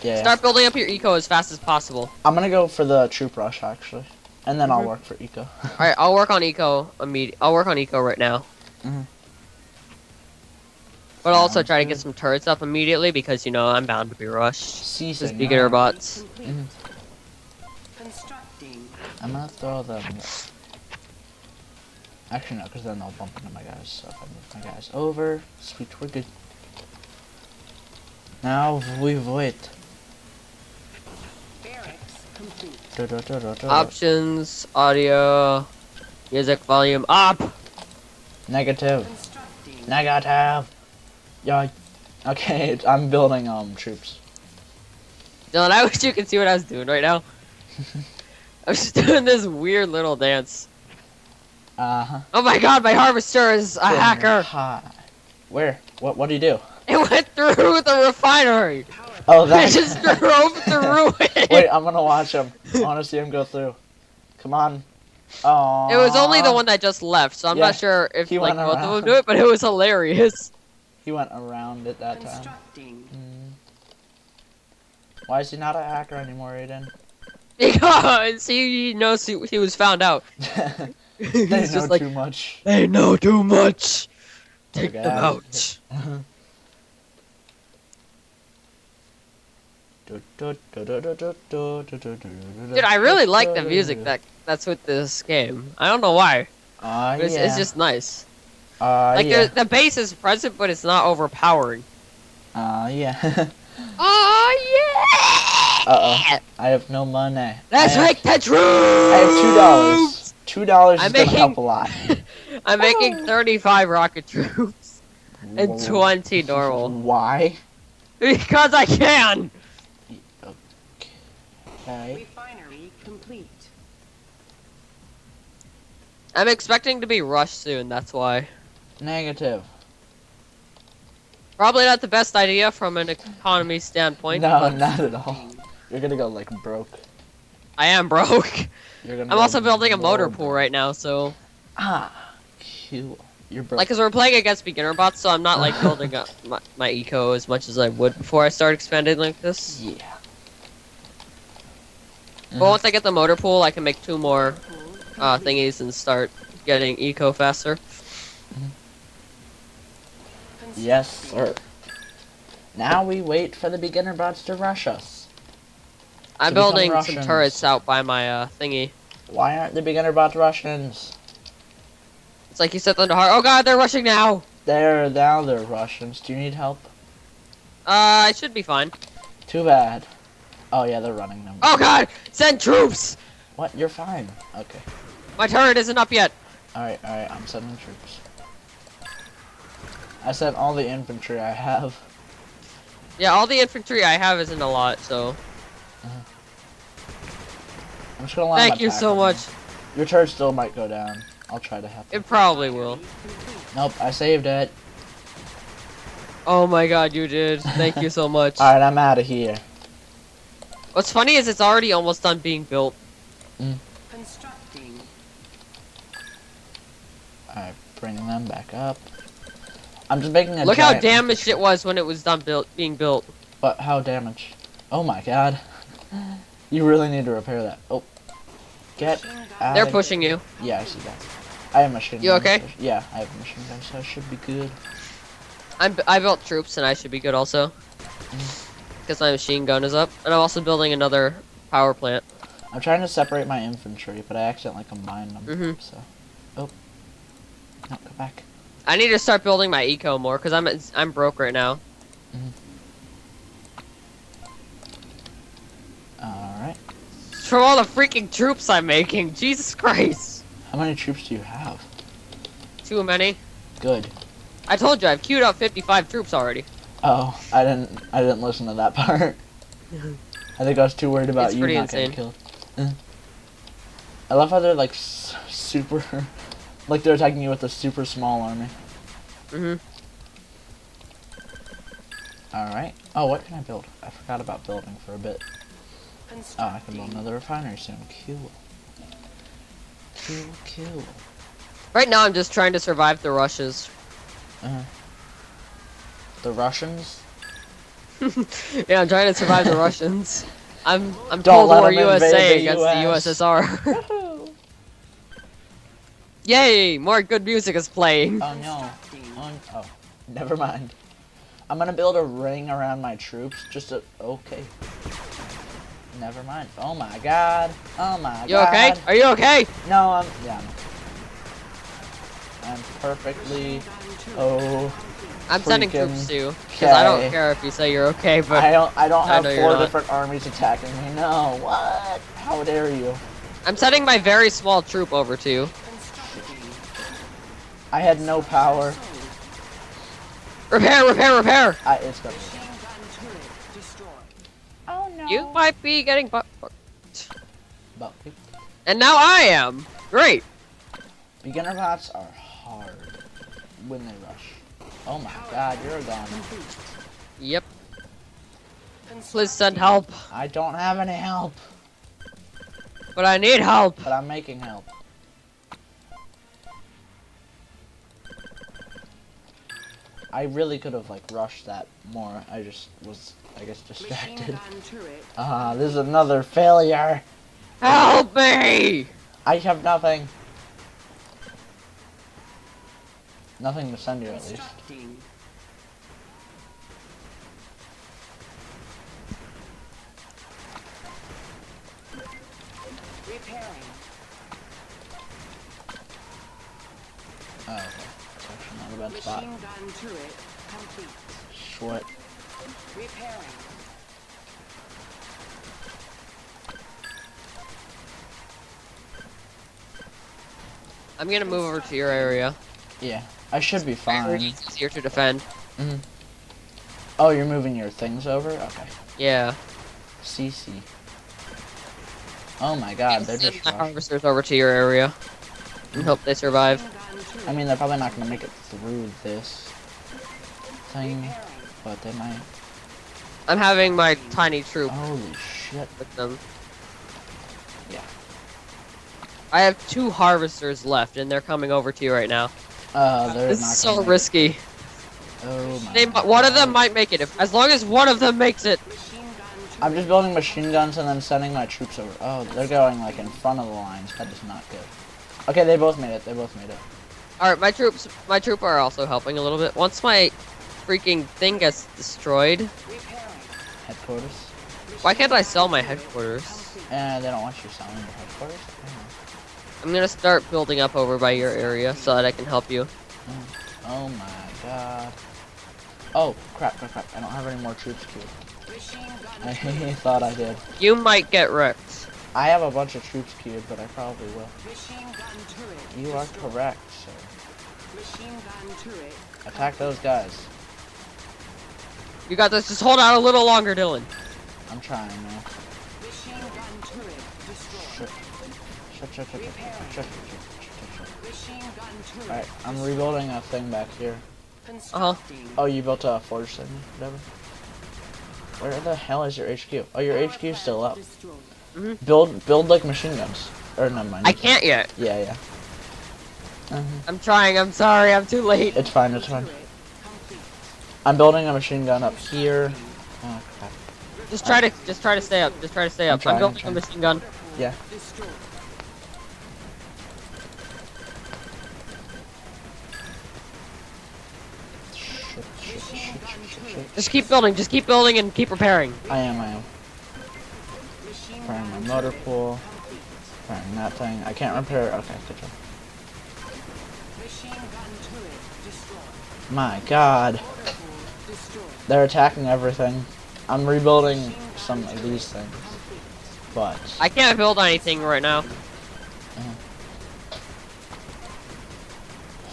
Yeah. Start building up your eco as fast as possible. I'm gonna go for the troop rush actually, and then I'll Mhm. work for eco. All right, I'll work on eco I'll work on eco right now. Mhm. But I'll also Sounds try to good. get some turrets up immediately because, you know, I'm bound to be rushed. Si, Just senor. beginner bots. Mhm. I'm gonna throw them. Actually, no, because then they'll bump into my guys. So if I move my guys over, sweet, we're good. Now we wait. Options, audio, music volume up. Negative. Negative. Yeah. Okay, I'm building troops. Dylan, I wish you could see what I was doing right now. I was just doing this weird little dance. Uh-huh. Oh my god, my harvester is a hacker. Hi. Where? What do you do? It went through the refinery. Oh, I that. just drove through it. Wait, I'm gonna watch him. I wanna see him go through. Come on. Oh. It was only the one that just left, so I'm Yeah, not sure if he like went both of around. them do it, but it was hilarious. He went around it that time. Why is he not a hacker anymore, Aiden? Because he knows he was found out. They He's know just like, too much. they know too much. Take Okay. them out. Dude, I really like the music that's with this game. I don't know why. It's just nice. Like yeah. the bass is present, but it's not overpowering. Yeah. Oh yeah! Uh-oh. I have no money. Let's make the troops! I have $2. $2 is gonna help a lot. I'm making 35 rocket troops and 20 normal. Why? Because I can! Okay. Refinery complete. I'm expecting to be rushed soon, that's why. Negative. Probably not the best idea from an economy standpoint. No, but not at all. You're gonna go like broke. I am broke. You're gonna I'm go also building a motor more pool broke. right now, so... Ah, cool. You're broke. Like, cause we're playing against beginner bots, so I'm not like building up my eco as much as I would before I start expanding like this. Yeah. But once I get the motor pool, I can make 2 more thingies and start getting eco faster. Yes, sir. Now we wait for the beginner bots to rush us. I'm To become building some Russians. turrets out by my thingy. Why aren't the beginner bots Russians? It's like you set them to heart. Oh god, they're rushing now! Now they're Russians. Do you need help? I should be fine. Too bad. Oh yeah, they're running them. Oh god! Send troops! What? You're fine. Okay. My turret isn't up yet. Alright, I'm sending troops. I sent all the infantry I have. Yeah, all the infantry I have isn't a lot, so... I'm just gonna line Thank you attack so on much. them. Your turret still might go down. I'll try to help. It probably will. Nope, I saved it. Oh my god, you did. Thank you so much. Alright, I'm out of here. What's funny is it's already almost done being built. Constructing. Alright, bring them back up. I'm just making a Look how giant- damaged it was when it was done being built. But how damaged? Oh my god. You really need to repair that. Oh. Get out They're of- pushing you. Yeah, I see that. I have a machine You gun, okay? so yeah, I have a machine gun, so I should be good. I built troops and I should be good also. Because my machine gun is up. And I'm also building another power plant. I'm trying to separate my infantry, but I accidentally combined them. So, oh, no, go back. I need to start building my eco more because I'm broke right now. All right. From all the freaking troops I'm making, Jesus Christ! How many troops do you have? Too many. Good. I told you I've queued up 55 troops already. Oh, I didn't listen to that part. I think I was too worried about It's you pretty not getting insane. killed. I love how they're like super, like they're attacking you with a super small army. Alright. Oh, what can I build? I forgot about building for a bit. Oh, I can build another refinery soon. Cool. Cool. Right now I'm just trying to survive the rushes. The Russians? Yeah, I'm trying to survive the Russians. I'm Don't Cold let War 'em invade USA the against US. the USSR. Yay! More good music is playing. Oh no. Oh, never mind. I'm gonna build a ring around my troops. Okay. Never mind. Oh my god. Oh my You god. okay? Are you okay? No, yeah. I'm perfectly. Oh. I'm sending Freaking troops to you because I don't okay. care if you say you're okay, but I don't I have know you're 4 not. different armies attacking me. No. What? How dare you? I'm sending my very small troop over to you. I had no power. Repair, repair, repair! It's gonna be. Oh no. You might be getting butt. But And now I am. Great. beginner bots are hard when they rush. Oh my god, you're gone. Yep. Please send help. I don't have any help, But I need help. but I'm making help. I really could have like rushed that more. I just was, I guess, distracted. This is another failure. Help me! I have nothing. Nothing to send you at least. Oh, okay. It's actually not a bad spot. Machine gun turret complete. Short. Repairing. I'm gonna move over to your area. Yeah, I should be fine. It's easier to defend. Mhm. Oh, you're moving your things over? Okay. Yeah. CC. Oh my god, they're Send just my rushed. harvesters over to your area. And hope they survive. I mean, they're probably not gonna make it through this thing, but they might. I'm having my tiny troop Holy shit. with them. Yeah. I have 2 harvesters left, and they're coming over to you right now. They're This not is gonna so make risky. it. Oh my One of them God. might make it, as long as one of them makes it. I'm just building machine guns and then sending my troops over. Oh, they're going like in front of the lines. That is not good. Okay, they both made it. They both made it. All right, my troop are also helping a little bit. Once my freaking thing gets destroyed, Headquarters. why can't I sell my headquarters? They don't want you selling your headquarters. I'm gonna start building up over by your area so that I can help you. Oh my god. Oh, crap. I don't have any more troops queued. I thought I did. You might get wrecked. I have a bunch of troops queued, but I probably will. You are correct, sir. Attack those guys. You got this. Just hold out a little longer, Dylan. I'm trying now. Shut. Alright, I'm rebuilding a thing back here. Oh, you built a forge thing? Whatever. Where the hell is your HQ? Oh, your HQ is still up. Build like machine guns. Or never mind. I can't yet. Yeah. I'm trying. I'm sorry. I'm too late. It's fine. I'm building a machine gun up here. Oh crap. Just try to stay up. Just try to stay up. I'm building a machine gun. Yeah. Just keep building. Just keep building and keep repairing. I am. Repairing my motor pool. Repairing that thing. I can't repair. Okay, good job. My god. They're attacking everything. I'm rebuilding some of these things. But I can't build anything right now.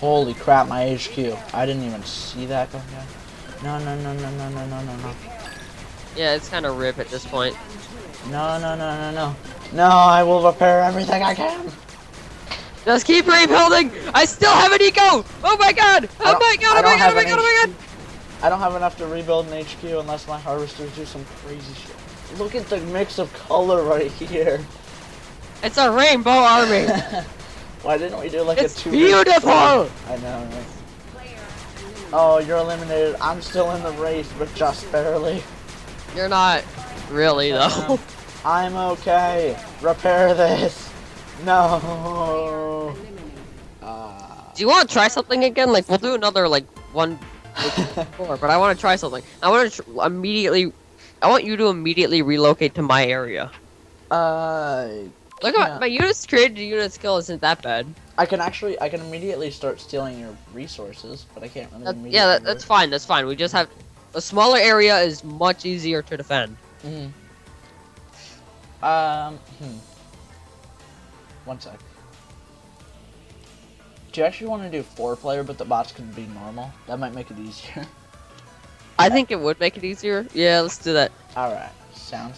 holy crap, my HQ. I didn't even see that going down. No. Yeah, it's kind of rip at this point. No. No, I will repair everything I can. Just keep rebuilding. I still have an eco. Oh my god. Oh my god. I don't have enough to rebuild an HQ unless my harvesters do some crazy shit. Look at the mix of color right here. It's a rainbow army. Why didn't we do like It's a 2? beautiful. I know, right? Oh, you're eliminated. I'm still in the race, but just barely. You're not really though. I'm okay. Repair this. No. Do you want to try something again? Like we'll do another like one, four. But I want to try something. I want to immediately. I want you to immediately relocate to my area. Look at my units created unit skill isn't that bad. I can immediately start stealing your resources, but I can't really immediately. Yeah, that's fine. That's fine. We just have a smaller area is much easier to defend. One sec. Do you actually want to do 4-player, but the bots can be normal? That might make it easier. I think it would make it easier. Yeah, let's do that. Alright, sounds